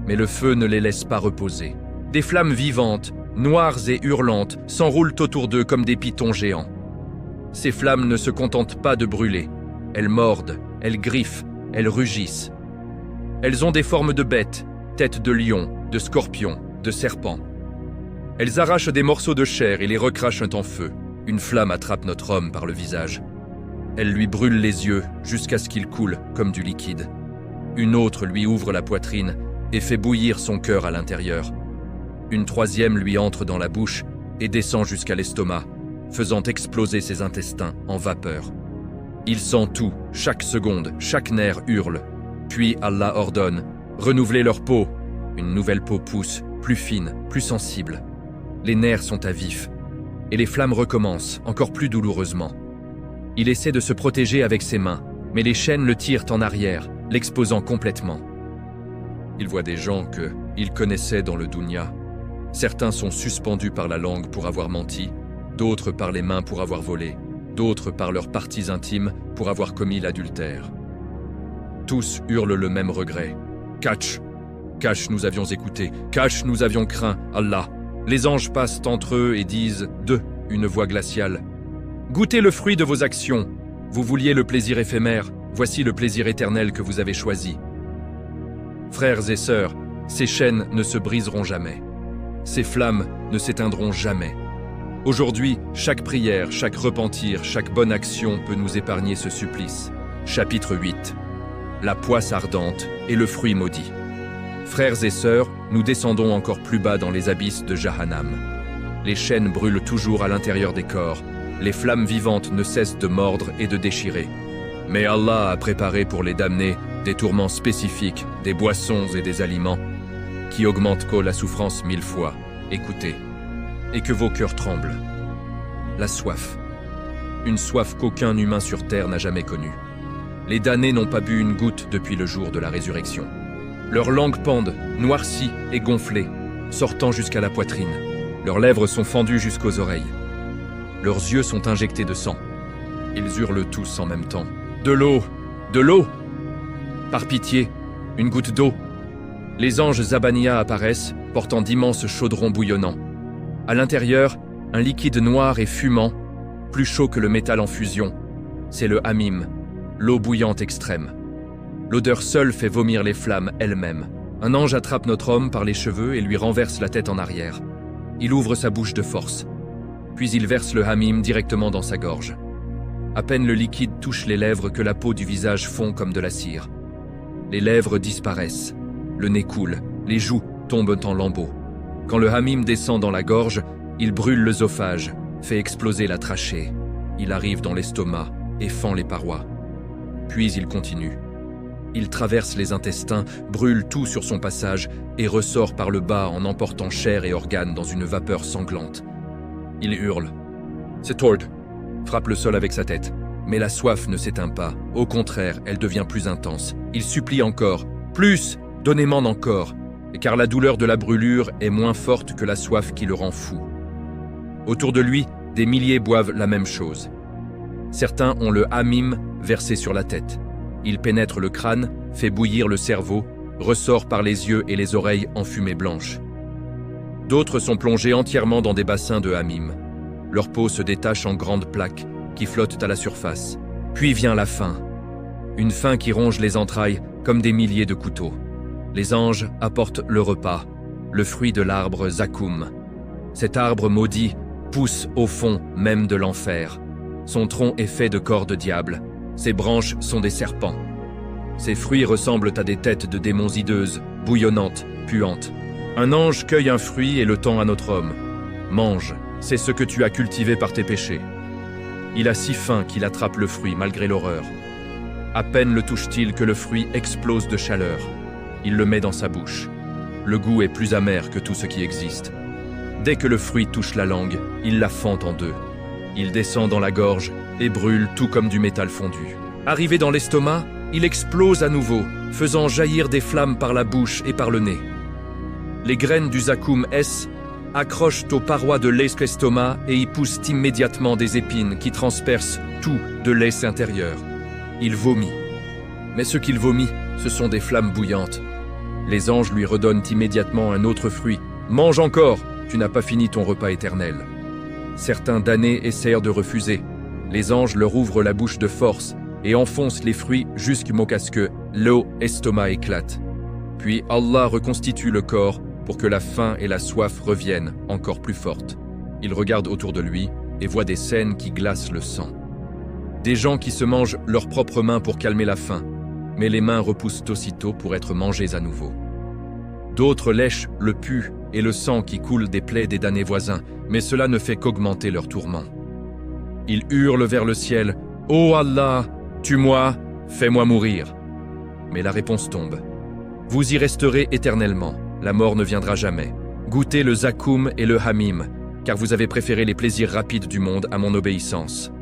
Mais le feu ne les laisse pas reposer. Des flammes vivantes, noires et hurlantes, s'enroulent autour d'eux comme des pitons géants. Ces flammes ne se contentent pas de brûler. Elles mordent, elles griffent, elles rugissent. Elles ont des formes de bêtes, têtes de lion, de scorpion, de serpent. Elles arrachent des morceaux de chair et les recrachent en feu. Une flamme attrape notre homme par le visage. Elle lui brûle les yeux jusqu'à ce qu'il coule comme du liquide. Une autre lui ouvre la poitrine et fait bouillir son cœur à l'intérieur. Une troisième lui entre dans la bouche et descend jusqu'à l'estomac, faisant exploser ses intestins en vapeur. Il sent tout, chaque seconde, chaque nerf hurle. Puis Allah ordonne « Renouvelez leur peau ». Une nouvelle peau pousse, plus fine, plus sensible. Les nerfs sont à vif, et les flammes recommencent, encore plus douloureusement. Il essaie de se protéger avec ses mains, mais les chaînes le tirent en arrière, l'exposant complètement. Il voit des gens qu'il connaissait dans le dunya. Certains sont suspendus par la langue pour avoir menti, d'autres par les mains pour avoir volé, d'autres par leurs parties intimes pour avoir commis l'adultère. Tous hurlent le même regret. « Cache ! Cache, nous avions écouté. Cache, nous avions craint. Allah !» Les anges passent entre eux et disent une voix glaciale. « Goûtez le fruit de vos actions. Vous vouliez le plaisir éphémère. Voici le plaisir éternel que vous avez choisi. » Frères et sœurs, ces chaînes ne se briseront jamais. Ces flammes ne s'éteindront jamais. Aujourd'hui, chaque prière, chaque repentir, chaque bonne action peut nous épargner ce supplice. Chapitre 8. La poisse ardente et le fruit maudit. Frères et sœurs, nous descendons encore plus bas dans les abysses de Jahannam. Les chaînes brûlent toujours à l'intérieur des corps. Les flammes vivantes ne cessent de mordre et de déchirer. Mais Allah a préparé pour les damnés des tourments spécifiques, des boissons et des aliments qui augmentent la souffrance 1000 fois. Écoutez, et que vos cœurs tremblent. La soif. Une soif qu'aucun humain sur terre n'a jamais connue. Les damnés n'ont pas bu une goutte depuis le jour de la résurrection. Leurs langues pendent, noircies et gonflées, sortant jusqu'à la poitrine. Leurs lèvres sont fendues jusqu'aux oreilles. Leurs yeux sont injectés de sang. Ils hurlent tous en même temps. De l'eau! De l'eau! Par pitié, une goutte d'eau. Les anges Zabaniya apparaissent, portant d'immenses chaudrons bouillonnants. À l'intérieur, un liquide noir et fumant, plus chaud que le métal en fusion. C'est le hamim, l'eau bouillante extrême. L'odeur seule fait vomir les flammes elles-mêmes. Un ange attrape notre homme par les cheveux et lui renverse la tête en arrière. Il ouvre sa bouche de force. Puis il verse le hamim directement dans sa gorge. À peine le liquide touche les lèvres que la peau du visage fond comme de la cire. Les lèvres disparaissent, le nez coule, les joues tombent en lambeaux. Quand le hamim descend dans la gorge, il brûle l'œsophage, fait exploser la trachée. Il arrive dans l'estomac et fend les parois. Puis il continue. Il traverse les intestins, brûle tout sur son passage et ressort par le bas en emportant chair et organes dans une vapeur sanglante. Il hurle. « C'est Tord !» frappe le sol avec sa tête. Mais la soif ne s'éteint pas. Au contraire, elle devient plus intense. Il supplie encore. « Plus ! Donnez-m'en encore !» Car la douleur de la brûlure est moins forte que la soif qui le rend fou. Autour de lui, des milliers boivent la même chose. Certains ont le hamim versé sur la tête. Il pénètre le crâne, fait bouillir le cerveau, ressort par les yeux et les oreilles en fumée blanche. D'autres sont plongés entièrement dans des bassins de hamim. Leur peau se détache en grandes plaques qui flottent à la surface. Puis vient la faim. Une faim qui ronge les entrailles comme des milliers de couteaux. Les anges apportent le repas, le fruit de l'arbre Zakoum. Cet arbre maudit pousse au fond même de l'enfer. Son tronc est fait de corps de diable. Ses branches sont des serpents. Ses fruits ressemblent à des têtes de démons hideuses, bouillonnantes, puantes. Un ange cueille un fruit et le tend à notre homme. Mange, c'est ce que tu as cultivé par tes péchés. Il a si faim qu'il attrape le fruit malgré l'horreur. À peine le touche-t-il que le fruit explose de chaleur. Il le met dans sa bouche. Le goût est plus amer que tout ce qui existe. Dès que le fruit touche la langue, il la fend en deux. Il descend dans la gorge et brûle tout comme du métal fondu. Arrivé dans l'estomac, il explose à nouveau, faisant jaillir des flammes par la bouche et par le nez. Les graines du Zakoum S accrochent aux parois de l'estomac et y poussent immédiatement des épines qui transpercent tout de l'es intérieur. Il vomit. Mais ce qu'il vomit, ce sont des flammes bouillantes. Les anges lui redonnent immédiatement un autre fruit. « Mange encore, tu n'as pas fini ton repas éternel. » Certains damnés essayent de refuser. Les anges leur ouvrent la bouche de force et enfoncent les fruits jusqu'à ce que l'estomac éclate. Puis Allah reconstitue le corps pour que la faim et la soif reviennent encore plus fortes. Il regarde autour de lui et voit des scènes qui glacent le sang. Des gens qui se mangent leurs propres mains pour calmer la faim, mais les mains repoussent aussitôt pour être mangées à nouveau. D'autres lèchent le pus et le sang qui coule des plaies des damnés voisins, mais cela ne fait qu'augmenter leur tourment. Ils hurlent vers le ciel « Ô Allah, tue-moi, fais-moi mourir !» Mais la réponse tombe. Vous y resterez éternellement, la mort ne viendra jamais. Goûtez le zakoum et le hamim, car vous avez préféré les plaisirs rapides du monde à mon obéissance.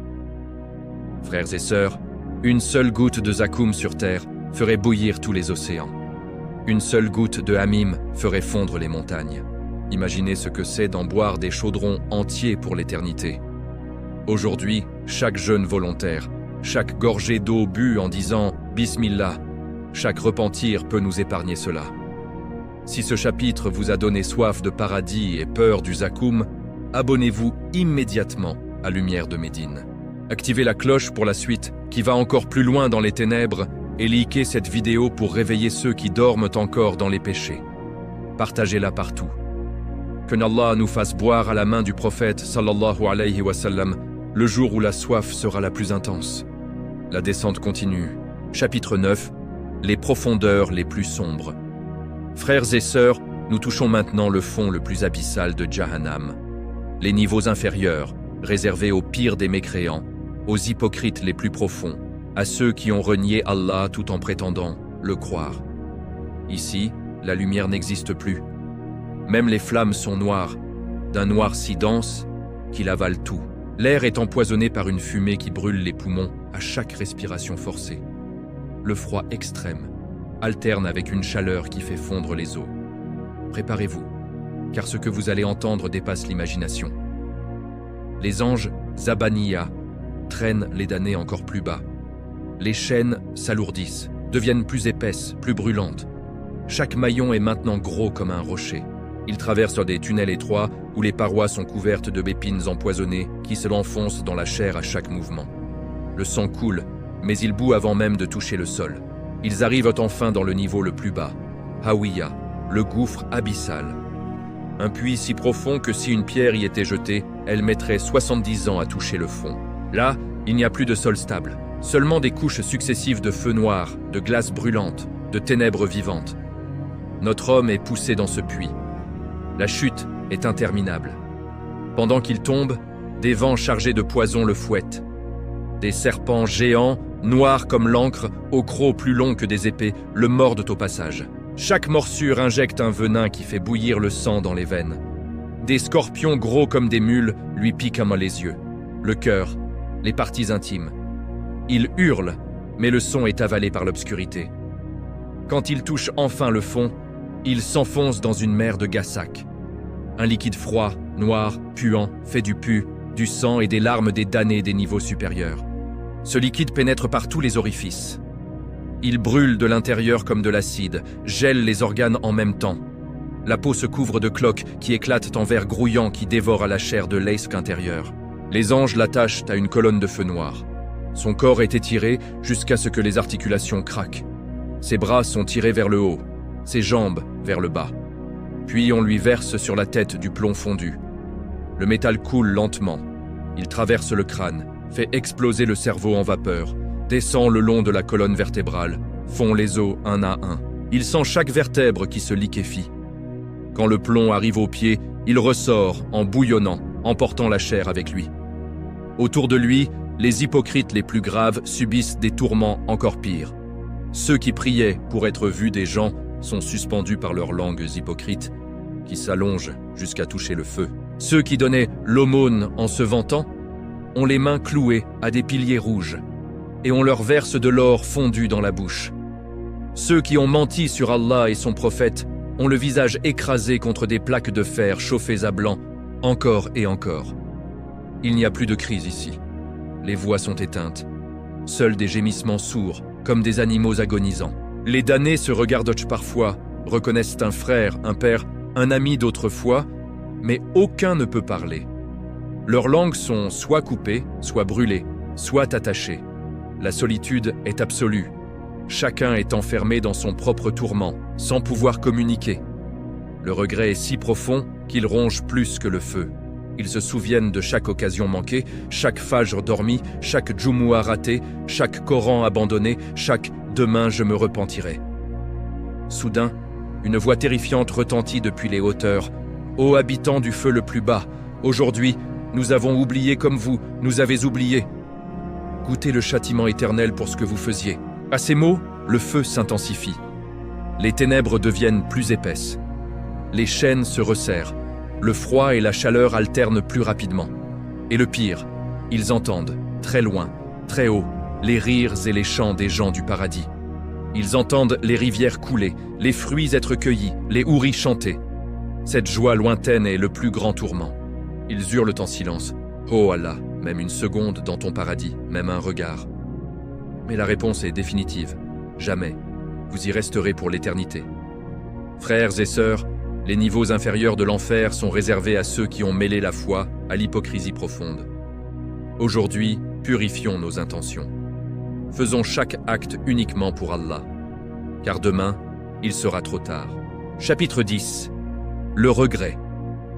Frères et sœurs, une seule goutte de zakoum sur terre ferait bouillir tous les océans. Une seule goutte de hamim ferait fondre les montagnes. Imaginez ce que c'est d'en boire des chaudrons entiers pour l'éternité. Aujourd'hui, chaque jeûne volontaire, chaque gorgée d'eau bue en disant « Bismillah », chaque repentir peut nous épargner cela. Si ce chapitre vous a donné soif de paradis et peur du zakoum, abonnez-vous immédiatement à Lumière de Médine. Activez la cloche pour la suite, qui va encore plus loin dans les ténèbres, et likez cette vidéo pour réveiller ceux qui dorment encore dans les péchés. Partagez-la partout. Que Allah nous fasse boire à la main du prophète sallallahu alayhi wa sallam le jour où la soif sera la plus intense. La descente continue. Chapitre 9. Les profondeurs les plus sombres. Frères et sœurs, nous touchons maintenant le fond le plus abyssal de Jahannam. Les niveaux inférieurs, réservés aux pires des mécréants, aux hypocrites les plus profonds, à ceux qui ont renié Allah tout en prétendant le croire. Ici, la lumière n'existe plus. Même les flammes sont noires, d'un noir si dense qu'il avale tout. L'air est empoisonné par une fumée qui brûle les poumons à chaque respiration forcée. Le froid extrême alterne avec une chaleur qui fait fondre les os. Préparez-vous, car ce que vous allez entendre dépasse l'imagination. Les anges Zabaniya traînent les damnés encore plus bas. Les chaînes s'alourdissent, deviennent plus épaisses, plus brûlantes. Chaque maillon est maintenant gros comme un rocher. Ils traversent des tunnels étroits où les parois sont couvertes de épines empoisonnées qui se l'enfoncent dans la chair à chaque mouvement. Le sang coule, mais il bout avant même de toucher le sol. Ils arrivent enfin dans le niveau le plus bas, Hawiya, le gouffre abyssal. Un puits si profond que si une pierre y était jetée, elle mettrait 70 ans à toucher le fond. Là, il n'y a plus de sol stable, seulement des couches successives de feu noir, de glace brûlante, de ténèbres vivantes. Notre homme est poussé dans ce puits. La chute est interminable. Pendant qu'il tombe, des vents chargés de poison le fouettent. Des serpents géants, noirs comme l'encre, aux crocs plus longs que des épées, le mordent au passage. Chaque morsure injecte un venin qui fait bouillir le sang dans les veines. Des scorpions gros comme des mules lui piquent les yeux, le cœur, les parties intimes. Il hurle, mais le son est avalé par l'obscurité. Quand il touche enfin le fond, il s'enfonce dans une mer de gassac. Un liquide froid, noir, puant, fait du pu, du sang et des larmes des damnés des niveaux supérieurs. Ce liquide pénètre par tous les orifices. Il brûle de l'intérieur comme de l'acide, gèle les organes en même temps. La peau se couvre de cloques qui éclatent en vers grouillants qui dévorent la chair de l'asque intérieur. Les anges l'attachent à une colonne de feu noir. Son corps est étiré jusqu'à ce que les articulations craquent. Ses bras sont tirés vers le haut, ses jambes vers le bas. Puis on lui verse sur la tête du plomb fondu. Le métal coule lentement. Il traverse le crâne, fait exploser le cerveau en vapeur, descend le long de la colonne vertébrale, fond les os un à un. Il sent chaque vertèbre qui se liquéfie. Quand le plomb arrive aux pieds, il ressort en bouillonnant, emportant la chair avec lui. Autour de lui, les hypocrites les plus graves subissent des tourments encore pires. Ceux qui priaient pour être vus des gens sont suspendus par leurs langues hypocrites, qui s'allongent jusqu'à toucher le feu. Ceux qui donnaient l'aumône en se vantant ont les mains clouées à des piliers rouges, et on leur verse de l'or fondu dans la bouche. Ceux qui ont menti sur Allah et son prophète ont le visage écrasé contre des plaques de fer chauffées à blanc, encore et encore. Il n'y a plus de cris ici. Les voix sont éteintes. Seuls des gémissements sourds, comme des animaux agonisants. Les damnés se regardent parfois, reconnaissent un frère, un père, un ami d'autrefois, mais aucun ne peut parler. Leurs langues sont soit coupées, soit brûlées, soit attachées. La solitude est absolue. Chacun est enfermé dans son propre tourment, sans pouvoir communiquer. Le regret est si profond qu'il ronge plus que le feu. Ils se souviennent de chaque occasion manquée, chaque fajr dormi, chaque djumu'ah raté, chaque Coran abandonné, chaque « demain je me repentirai ». Soudain, Une voix terrifiante retentit depuis les hauteurs. « Ô habitants du feu le plus bas, aujourd'hui, nous avons oublié comme vous, nous avez oublié. Goûtez le châtiment éternel pour ce que vous faisiez. » À ces mots, le feu s'intensifie. Les ténèbres deviennent plus épaisses. Les chaînes se resserrent. Le froid et la chaleur alternent plus rapidement. Et le pire, ils entendent, très loin, très haut, les rires et les chants des gens du paradis. Ils entendent les rivières couler, les fruits être cueillis, les houris chanter. Cette joie lointaine est le plus grand tourment. Ils hurlent en silence. « Oh Allah, même une seconde dans ton paradis, même un regard. » Mais la réponse est définitive. Jamais. Vous y resterez pour l'éternité. Frères et sœurs, les niveaux inférieurs de l'enfer sont réservés à ceux qui ont mêlé la foi à l'hypocrisie profonde. Aujourd'hui, purifions nos intentions. Faisons chaque acte uniquement pour Allah. Car demain, il sera trop tard. Chapitre 10. Le regret.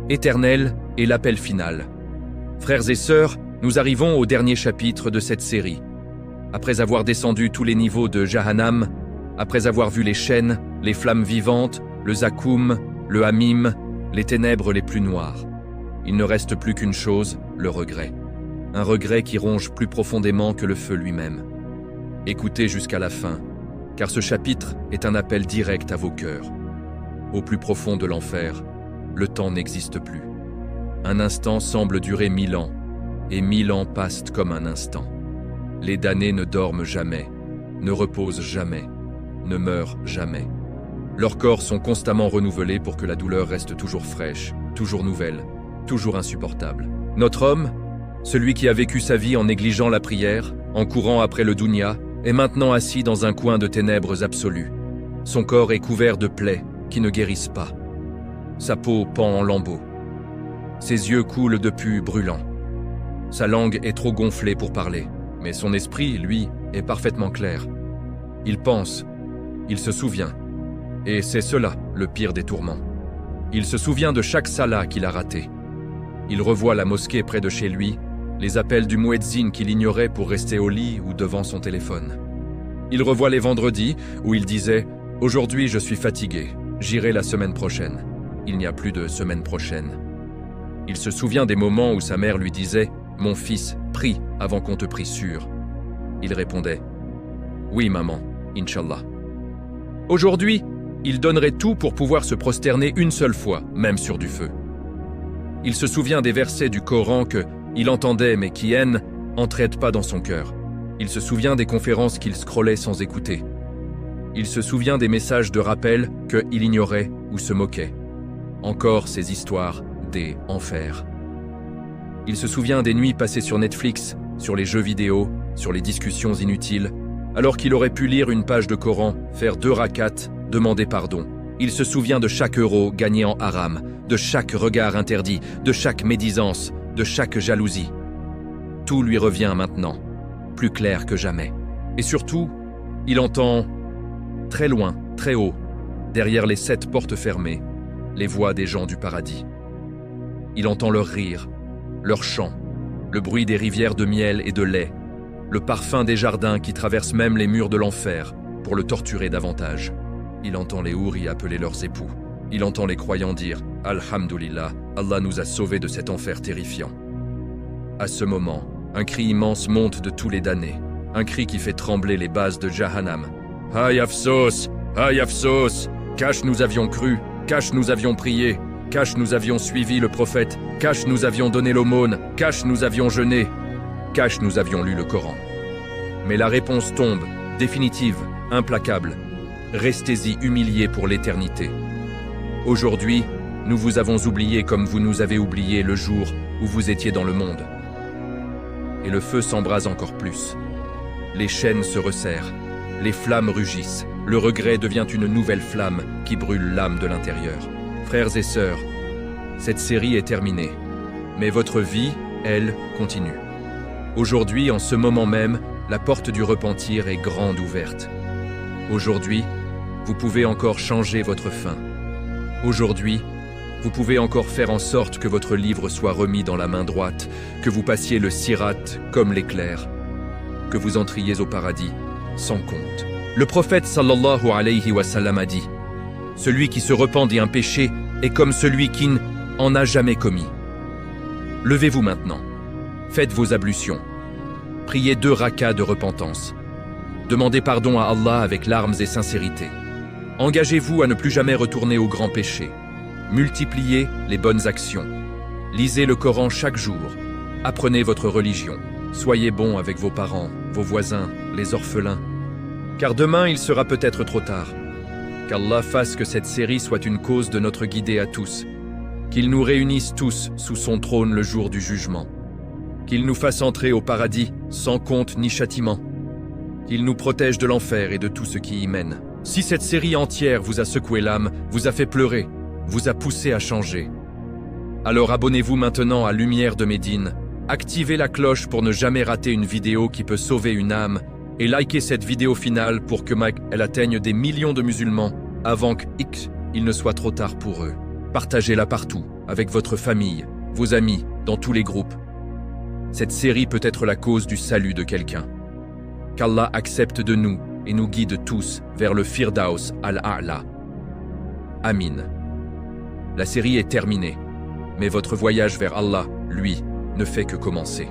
Éternel et l'appel final. Frères et sœurs, nous arrivons au dernier chapitre de cette série. Après avoir descendu tous les niveaux de Jahannam, après avoir vu les chaînes, les flammes vivantes, le zakoum, le hamim, les ténèbres les plus noires, il ne reste plus qu'une chose, le regret. Un regret qui ronge plus profondément que le feu lui-même. Écoutez jusqu'à la fin, car ce chapitre est un appel direct à vos cœurs. Au plus profond de l'enfer, le temps n'existe plus. Un instant semble durer 1000 ans, et 1000 ans passent comme un instant. Les damnés ne dorment jamais, ne reposent jamais, ne meurent jamais. Leurs corps sont constamment renouvelés pour que la douleur reste toujours fraîche, toujours nouvelle, toujours insupportable. Notre homme, celui qui a vécu sa vie en négligeant la prière, en courant après le dunya, est maintenant assis dans un coin de ténèbres absolues. Son corps est couvert de plaies qui ne guérissent pas. Sa peau pend en lambeaux. Ses yeux coulent de pus brûlants. Sa langue est trop gonflée pour parler, mais son esprit, lui, est parfaitement clair. Il pense, il se souvient. Et c'est cela, le pire des tourments. Il se souvient de chaque salat qu'il a raté. Il revoit la mosquée près de chez lui, les appels du muezzin qu'il ignorait pour rester au lit ou devant son téléphone. Il revoit les vendredis où il disait « Aujourd'hui je suis fatigué, j'irai la semaine prochaine ». Il n'y a plus de semaine prochaine. Il se souvient des moments où sa mère lui disait « Mon fils, prie avant qu'on te prie sûr ». Il répondait « Oui maman, Inch'Allah ». Aujourd'hui, il donnerait tout pour pouvoir se prosterner une seule fois, même sur du feu. Il se souvient des versets du Coran qu'il entendait mais qui, n'entraient pas dans son cœur. Il se souvient des conférences qu'il scrollait sans écouter. Il se souvient des messages de rappel qu'il ignorait ou se moquait. Encore ces histoires des enfers. Il se souvient des nuits passées sur Netflix, sur les jeux vidéo, sur les discussions inutiles, alors qu'il aurait pu lire une page de Coran, faire 2 rakats, demander pardon. Il se souvient de chaque euro gagné en haram, de chaque regard interdit, de chaque médisance, de chaque jalousie. Tout lui revient maintenant, plus clair que jamais. Et surtout, il entend, très loin, très haut, derrière les 7 portes fermées, les voix des gens du paradis. Il entend leurs rires, leurs chants, le bruit des rivières de miel et de lait, le parfum des jardins qui traversent même les murs de l'enfer pour le torturer davantage. Il entend les houris appeler leurs époux. Il entend les croyants dire « Alhamdulillah, Allah nous a sauvés de cet enfer terrifiant ». À ce moment, un cri immense monte de tous les damnés, un cri qui fait trembler les bases de Jahannam. « Aïe Afsos, aïe Afsos, cache nous avions cru, cache nous avions prié, cache nous avions suivi le prophète, cache nous avions donné l'aumône, cache nous avions jeûné, cache nous avions lu le Coran. » Mais la réponse tombe, définitive, implacable. Restez-y humiliés pour l'éternité. Aujourd'hui, nous vous avons oubliés comme vous nous avez oubliés le jour où vous étiez dans le monde. Et le feu s'embrase encore plus. Les chaînes se resserrent, les flammes rugissent, le regret devient une nouvelle flamme qui brûle l'âme de l'intérieur. Frères et sœurs, cette série est terminée, mais votre vie, elle, continue. Aujourd'hui, en ce moment même, la porte du repentir est grande ouverte. Aujourd'hui, vous pouvez encore changer votre fin. Aujourd'hui, vous pouvez encore faire en sorte que votre livre soit remis dans la main droite, que vous passiez le sirat comme l'éclair, que vous entriez au paradis sans compte. Le prophète sallallahu alayhi wa sallam a dit Celui qui se repent d'un péché est comme celui qui n'en a jamais commis. Levez-vous maintenant. Faites vos ablutions. Priez 2 rakas de repentance. Demandez pardon à Allah avec larmes et sincérité. Engagez-vous à ne plus jamais retourner au grand péché. Multipliez les bonnes actions. Lisez le Coran chaque jour. Apprenez votre religion. Soyez bon avec vos parents, vos voisins, les orphelins. Car demain, il sera peut-être trop tard. Qu'Allah fasse que cette série soit une cause de notre guidée à tous. Qu'il nous réunisse tous sous son trône le jour du jugement. Qu'il nous fasse entrer au paradis sans compte ni châtiment. Qu'il nous protège de l'enfer et de tout ce qui y mène. Si cette série entière vous a secoué l'âme, vous a fait pleurer, vous a poussé à changer, alors abonnez-vous maintenant à Lumière de Médine, activez la cloche pour ne jamais rater une vidéo qui peut sauver une âme et likez cette vidéo finale pour que elle atteigne des millions de musulmans avant qu'il ne soit trop tard pour eux. Partagez-la partout, avec votre famille, vos amis, dans tous les groupes. Cette série peut être la cause du salut de quelqu'un. Qu'Allah accepte de nous et nous guide tous vers le Firdaus al-A'la. Amin. La série est terminée, mais votre voyage vers Allah, lui, ne fait que commencer.